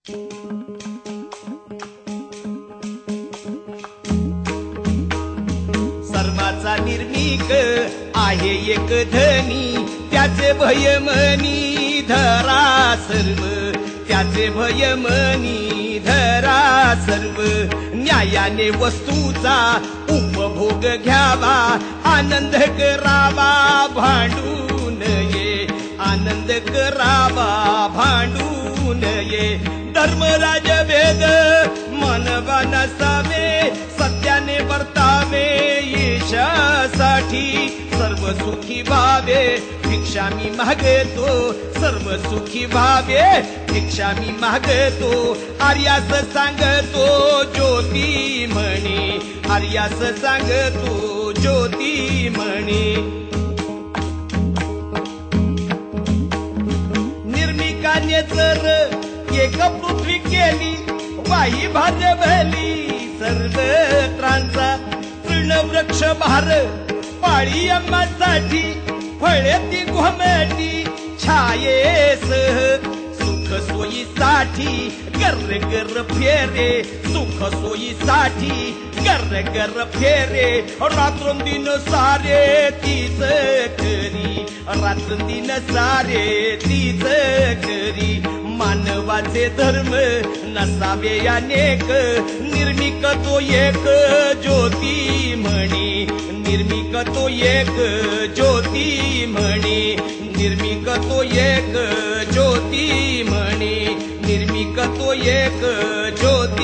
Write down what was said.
सर्वाचा निर्मिक आहे एक धनी, त्याचे भय मनी धरा सर्व, त्याचे भय मनी धरा सर्व. न्यायाने वस्तूचा उपभोग घ्यावा, आनंद करावा भांडू नये, आनंद करावा भांडू नये. धर्मराज वेद मानवा नसावे, सत्याने वर्तावे यशासाठी. सर्व सुखी भावे भिक्षा मी मागतो, सर्व सुखी भावे भिक्षा मी मागतो. आर्यास सांगतो ज्योती म्हणे, आर्यास सांगतो ज्योती म्हणे. निर्मिकाने जर एक पृथ्वी केली, वाई भाज्य भली सर्वत्रांचा. तृणवृक्ष भार पाळी अंबासाठी, फळे ती घोमटी छायेसह. सुख सोयीसाठी गर गर फेरे, सुख सोयीसाठी गर गर फेरे. रात्रंदिन सारे तीच करी, रात्रंदिन सारे तीच करी. मानवाचे धर्म नसावे अनेक, निर्मिक तो एक ज्योती म्हणे, निर्मिक तो एक ज्योती म्हणे, निर्मिक तो एक ज्योती म्हणे, निर्मिक तो एक ज्योती.